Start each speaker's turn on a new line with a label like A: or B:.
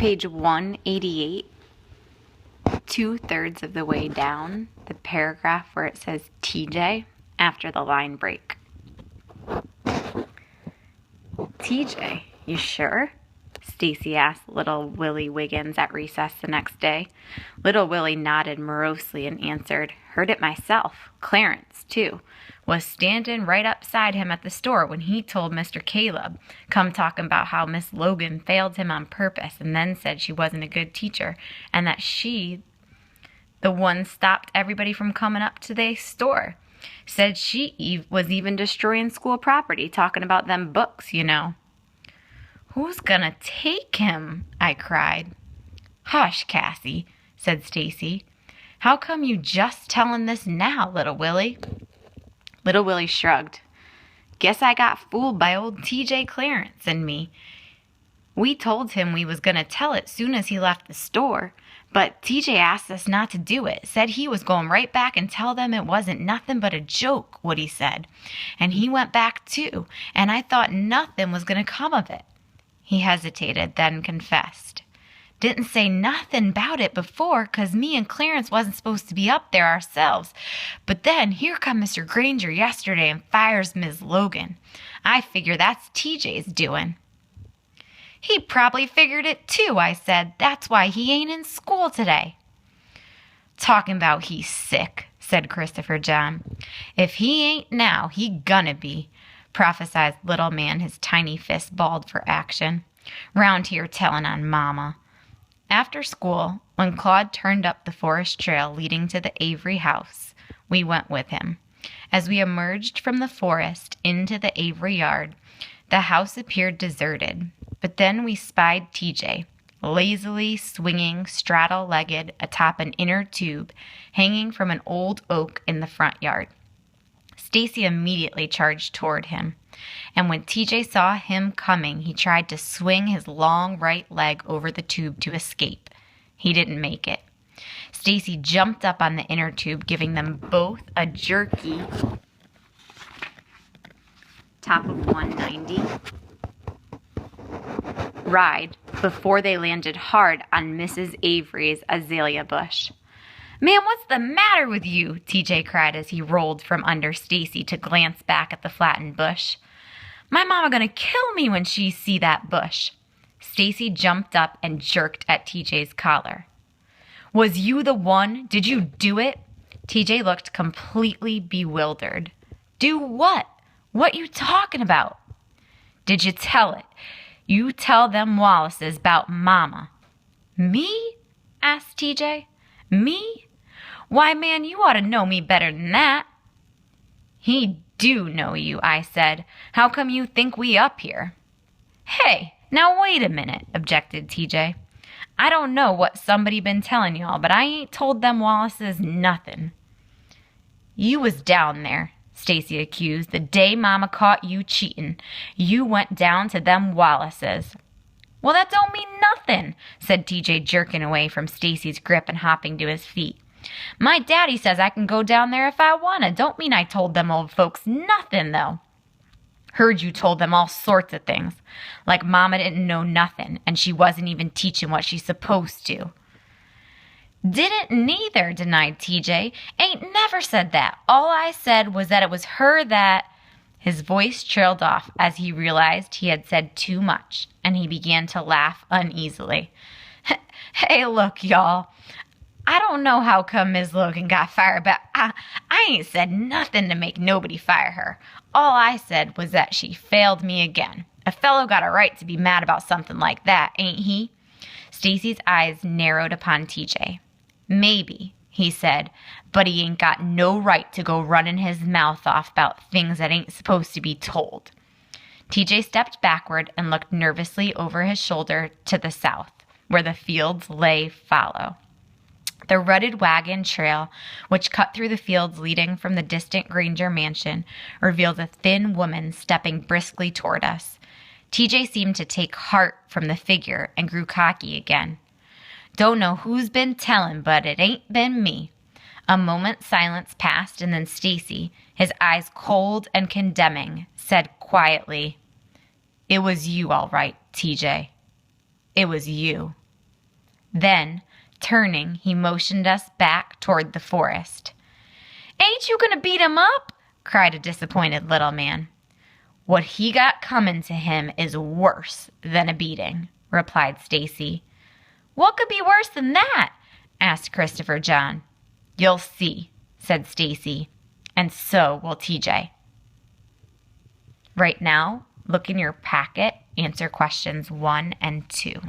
A: Page 188, 2/3 of the way down, the paragraph where it says TJ after the line break. TJ, you sure? Stacy asked little Willie Wiggins at recess the next day. Little Willie nodded morosely and answered, "Heard it myself. Clarence, too, was standing right upside him at the store when he told Mr. Caleb, come talking about how Miss Logan failed him on purpose and then said she wasn't a good teacher and that she, the one stopped everybody from coming up to the store. Said she was even destroying school property, talking about them books, you know." "Who's gonna take him?" I cried. "Hush, Cassie," said Stacy. "How come you just telling this now, little Willie?" Little Willie shrugged. "Guess I got fooled by old TJ Clarence and me. We told him we was gonna tell it soon as he left the store, but TJ asked us not to do it, said he was going right back and tell them it wasn't nothing but a joke, what he said. And he went back too, and I thought nothing was gonna come of it." He hesitated, then confessed. "Didn't say nothing about it before, 'cause me and Clarence wasn't supposed to be up there ourselves. But then here come Mr. Granger yesterday and fires Ms. Logan. I figure that's TJ's doing." "He probably figured it too," I said. "That's why he ain't in school today." "Talking about he's sick," said Christopher John. "If he ain't now, he gonna be," prophesied little man, his tiny fist balled for action. "Round here telling on Mama." After school, when Claude turned up the forest trail leading to the Avery house, we went with him. As we emerged from the forest into the Avery yard, the house appeared deserted, but then we spied TJ, lazily swinging straddle-legged atop an inner tube hanging from an old oak in the front yard. Stacy immediately charged toward him, and when TJ saw him coming, he tried to swing his long right leg over the tube to escape. He didn't make it. Stacy jumped up on the inner tube, giving them both a jerky top of 190 ride before they landed hard on Mrs. Avery's azalea bush. "Man, what's the matter with you?" TJ cried as he rolled from under Stacy to glance back at the flattened bush. "My mama gonna kill me when she see that bush." Stacy jumped up and jerked at TJ's collar. "Was you the one? Did you do it?" TJ looked completely bewildered. "Do what? What you talking about?" "Did you tell it? You tell them Wallaces 'bout Mama." "Me?" asked TJ. "Me? Why, man, you ought to know me better than that." "He do know you," I said. "How come you think we up here?" "Hey, now wait a minute," objected TJ. "I don't know what somebody been telling y'all, but I ain't told them Wallaces nothing." "You was down there," Stacy accused, "the day Mama caught you cheating. You went down to them Wallaces." "Well, that don't mean nothing," said TJ, jerking away from Stacy's grip and hopping to his feet. "My daddy says I can go down there if I wanna. Don't mean I told them old folks nothing, though." "Heard you told them all sorts of things, like Mama didn't know nothing, and she wasn't even teaching what she's supposed to." "Didn't neither," denied TJ. "Ain't never said that. All I said was that it was her that—" His voice trailed off as he realized he had said too much, and he began to laugh uneasily. "Hey, look, y'all. I don't know how come Ms. Logan got fired, but I ain't said nothing to make nobody fire her. All I said was that she failed me again. A fellow got a right to be mad about something like that, ain't he?" Stacy's eyes narrowed upon TJ. "Maybe," he said, "but he ain't got no right to go running his mouth off about things that ain't supposed to be told." TJ stepped backward and looked nervously over his shoulder to the south, where the fields lay fallow. The rutted wagon trail, which cut through the fields leading from the distant Granger mansion, revealed a thin woman stepping briskly toward us. TJ seemed to take heart from the figure and grew cocky again. "Don't know who's been tellin', but it ain't been me." A moment's silence passed, and then Stacy, his eyes cold and condemning, said quietly, "It was you all right, TJ. It was you." Then, turning, he motioned us back toward the forest. "Ain't you going to beat him up?" cried a disappointed little man. "What he got coming to him is worse than a beating," replied Stacy. "What could be worse than that?" asked Christopher John. "You'll see," said Stacy, "and so will TJ." Right now, look in your packet, answer questions 1 and 2.